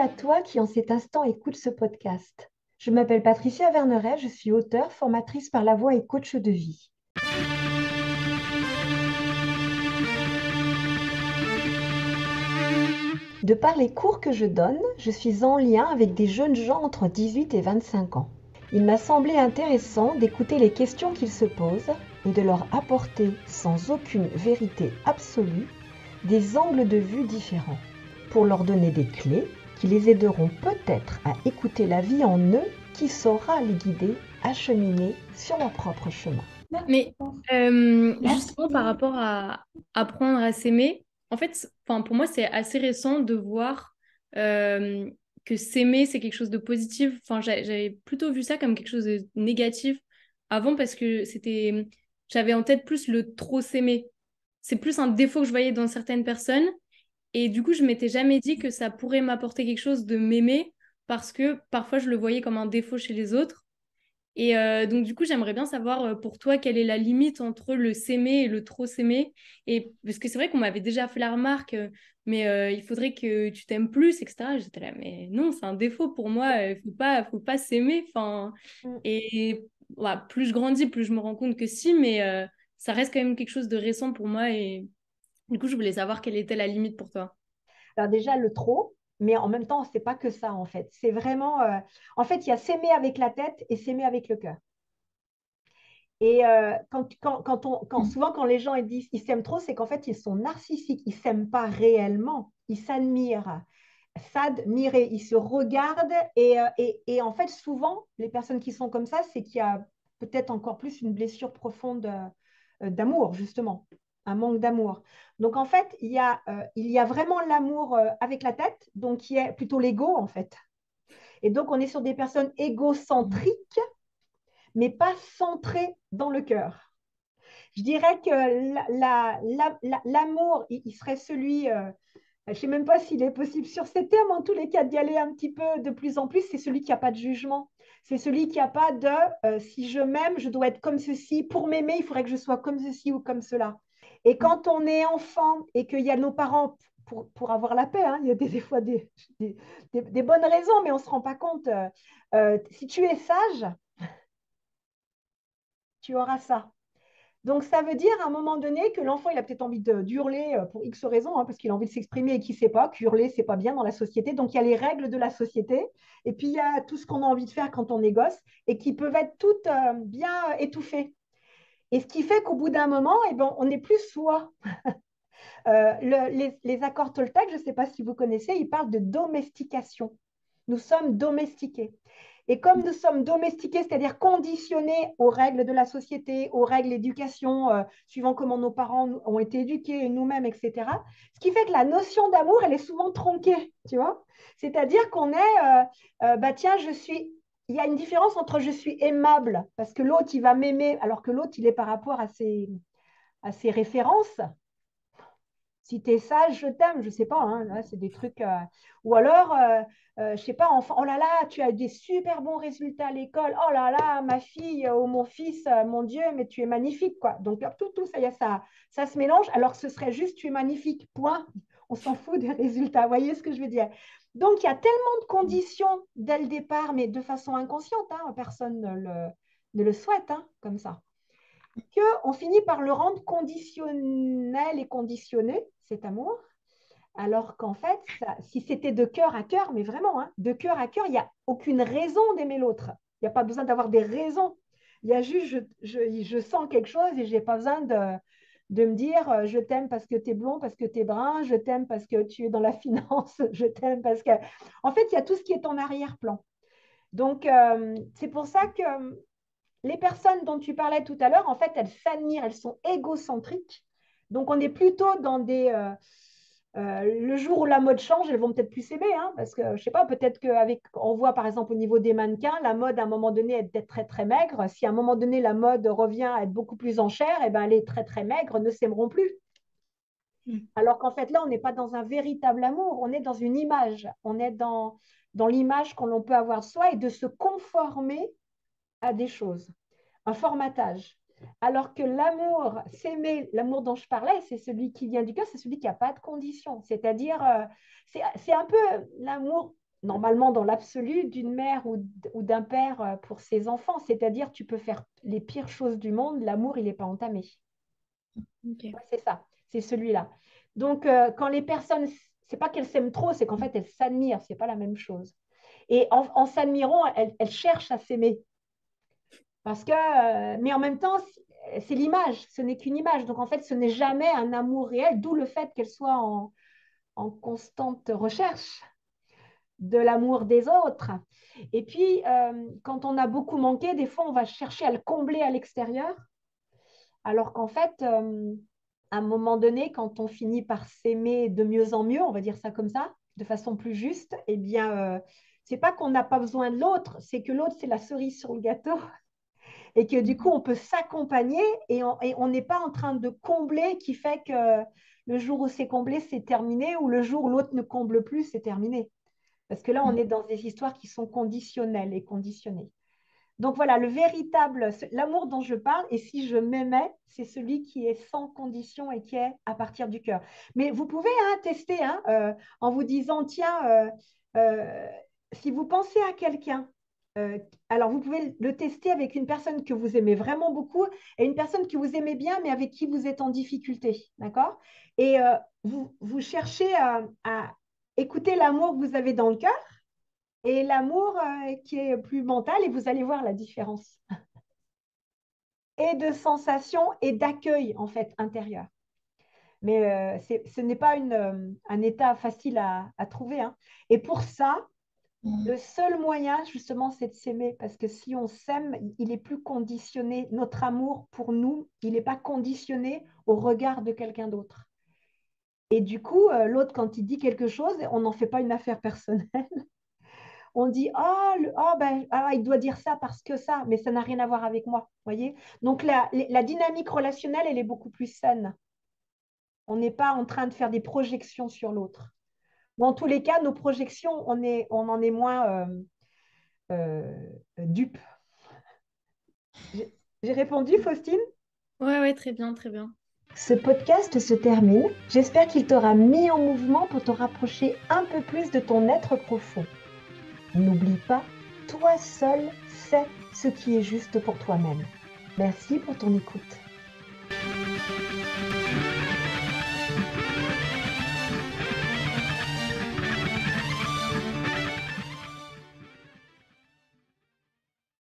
à toi qui en cet instant écoute ce podcast. Je m'appelle Patricia Verneret, je suis auteure, formatrice par la voix et coach de vie. De par les cours que je donne, je suis en lien avec des jeunes gens entre 18 et 25 ans. Il m'a semblé intéressant d'écouter les questions qu'ils se posent et de leur apporter, sans aucune vérité absolue, des angles de vue différents, pour leur donner des clés qui les aideront peut-être à écouter la vie en eux qui saura les guider à cheminer sur leur propre chemin. Mais justement, par rapport à apprendre à s'aimer, en fait, enfin, pour moi, c'est assez récent de voir euh, que s'aimer, c'est quelque chose de positif. Enfin, j'avais plutôt vu ça comme quelque chose de négatif avant parce que j'avais en tête plus le trop s'aimer. C'est plus un défaut que je voyais dans certaines personnes. Et du coup, je m'étais jamais dit que ça pourrait m'apporter quelque chose de m'aimer parce que parfois, je le voyais comme un défaut chez les autres. Et donc, du coup, j'aimerais bien savoir pour toi, quelle est la limite entre le s'aimer et le trop s'aimer. Et parce que c'est vrai qu'on m'avait déjà fait la remarque, mais il faudrait que tu t'aimes plus, etc. J'étais là, mais non, c'est un défaut pour moi, faut pas s'aimer. Enfin, et voilà, plus je grandis, plus je me rends compte que si, mais ça reste quand même quelque chose de récent pour moi. Et du coup, je voulais savoir quelle était la limite pour toi. Alors déjà, le trop, mais en même temps, c'est pas que ça en fait. C'est vraiment, en fait, il y a s'aimer avec la tête et s'aimer avec le cœur. Et souvent, quand les gens ils disent ils s'aiment trop, c'est qu'en fait, ils sont narcissiques. Ils ne s'aiment pas réellement. Ils s'admirent. S'admirer. Ils se regardent. Et en fait, souvent, les personnes qui sont comme ça, c'est qu'il y a peut-être encore plus une blessure profonde d'amour, justement. Un manque d'amour. Donc, en fait, il y a vraiment l'amour avec la tête, donc qui est plutôt l'ego, en fait. Et donc, on est sur des personnes égocentriques, mais pas centrées dans le cœur. Je dirais que l'amour, il serait celui, je ne sais même pas s'il est possible sur ces termes, en tous les cas, d'y aller un petit peu de plus en plus, c'est celui qui n'a pas de jugement. C'est celui qui n'a pas de si je m'aime, je dois être comme ceci. Pour m'aimer, il faudrait que je sois comme ceci ou comme cela. Et quand on est enfant et qu'il y a nos parents pour avoir la paix, hein, il y a des fois des bonnes raisons, mais on ne se rend pas compte. Si tu es sage, tu auras ça. Donc, ça veut dire à un moment donné que l'enfant, il a peut-être envie d'hurler pour X raisons, hein, parce qu'il a envie de s'exprimer et qu'il ne sait pas qu'hurler, ce n'est pas bien dans la société. Donc, il y a les règles de la société. Et puis, il y a tout ce qu'on a envie de faire quand on est gosse et qui peuvent être toutes bien étouffées. Et ce qui fait qu'au bout d'un moment, eh ben, on n'est plus soi. Les accords Toltec, je ne sais pas si vous connaissez, ils parlent de domestication. Nous sommes domestiqués. Et comme nous sommes domestiqués, c'est-à-dire conditionnés aux règles de la société, aux règles d'éducation, suivant comment nos parents ont été éduqués, nous-mêmes, etc., ce qui fait que la notion d'amour, elle est souvent tronquée, tu vois. C'est-à-dire qu'on est, bah tiens, il y a une différence entre je suis aimable, parce que l'autre, il va m'aimer, alors que l'autre, il est par rapport à ses références. Si tu es sage, je t'aime, je sais pas, hein, là, c'est des trucs. Ou alors, je sais pas, enfant, oh là là, tu as des super bons résultats à l'école, oh là là, ma fille ou mon fils, mon Dieu, mais tu es magnifique, quoi. Donc, tout ça, ça se mélange, alors que ce serait juste tu es magnifique, point. On s'en fout des résultats, vous voyez ce que je veux dire? Donc, il y a tellement de conditions dès le départ, mais de façon inconsciente, hein, personne ne le souhaite, hein, comme ça qu'on finit par le rendre conditionnel et conditionné, cet amour, alors qu'en fait, si c'était de cœur à cœur, mais vraiment, hein, de cœur à cœur, il n'y a aucune raison d'aimer l'autre. Il n'y a pas besoin d'avoir des raisons. Il y a juste, je sens quelque chose et je n'ai pas besoin de me dire je t'aime parce que tu es blond, parce que tu es brun, je t'aime parce que tu es dans la finance, je t'aime parce que... En fait, il y a tout ce qui est en arrière-plan. Donc, c'est pour ça que les personnes dont tu parlais tout à l'heure, en fait, elles s'admirent, elles sont égocentriques. Donc, on est plutôt dans des... le jour où la mode change, elles vont peut-être plus s'aimer, hein, parce que, je ne sais pas, peut-être qu'avec, on voit par exemple au niveau des mannequins, la mode à un moment donné est d'être très très maigre. Si à un moment donné la mode revient à être beaucoup plus en chair, eh ben, les très très maigres ne s'aimeront plus. Mm. Alors qu'en fait, là, on n'est pas dans un véritable amour, on est dans une image. On est dans l'image qu'on peut avoir de soi et de se conformer à des choses, un formatage. Alors que l'amour, s'aimer, l'amour dont je parlais, c'est celui qui vient du cœur, c'est celui qui n'a pas de condition. C'est-à-dire, c'est un peu l'amour, normalement dans l'absolu, d'une mère ou d'un père pour ses enfants. C'est-à-dire, tu peux faire les pires choses du monde, l'amour, il n'est pas entamé. Ok. Ouais, c'est ça, c'est celui-là. Donc, quand les personnes, c'est pas qu'elles s'aiment trop, c'est qu'en fait, elles s'admirent, c'est pas la même chose. Et en s'admirant, elles cherchent à s'aimer. Parce que, mais en même temps, c'est l'image, ce n'est qu'une image. Donc, en fait, ce n'est jamais un amour réel, d'où le fait qu'elles soient en constante recherche de l'amour des autres. Et puis, quand on a beaucoup manqué, des fois, on va chercher à le combler à l'extérieur, alors qu'en fait, à un moment donné, quand on finit par s'aimer de mieux en mieux, on va dire ça comme ça, de façon plus juste, eh bien, c'est pas qu'on n'a pas besoin de l'autre, c'est que l'autre, c'est la cerise sur le gâteau et que du coup, on peut s'accompagner et on n'est pas en train de combler qui fait que le jour où c'est comblé, c'est terminé, ou le jour où l'autre ne comble plus, c'est terminé. Parce que là, on est dans des histoires qui sont conditionnelles et conditionnées. Donc voilà, l'amour dont je parle, et si je m'aimais, c'est celui qui est sans condition et qui est à partir du cœur. Mais vous pouvez tester en vous disant, tiens, euh, si vous pensez à quelqu'un, alors vous pouvez le tester avec une personne que vous aimez vraiment beaucoup et une personne que vous aimez bien, mais avec qui vous êtes en difficulté, d'accord? Et vous cherchez à écouter l'amour que vous avez dans le cœur et l'amour qui est plus mental, et vous allez voir la différence. Et de sensation et d'accueil, en fait, intérieur. Mais ce n'est pas un état facile à trouver. Hein. Et pour ça, le seul moyen, justement, c'est de s'aimer. Parce que si on s'aime, il est plus conditionné. Notre amour pour nous, il n'est pas conditionné au regard de quelqu'un d'autre. Et du coup, l'autre, quand il dit quelque chose, on n'en fait pas une affaire personnelle. On dit il doit dire ça parce que ça, mais ça n'a rien à voir avec moi, voyez. Donc la dynamique relationnelle, elle est beaucoup plus saine. On n'est pas en train de faire des projections sur l'autre. Dans tous les cas, nos projections, on en est moins dupes. J'ai répondu, Faustine? Ouais, ouais, très bien, très bien. Ce podcast se termine. J'espère qu'il t'aura mis en mouvement pour te rapprocher un peu plus de ton être profond. N'oublie pas, toi seul sais ce qui est juste pour toi-même. Merci pour ton écoute.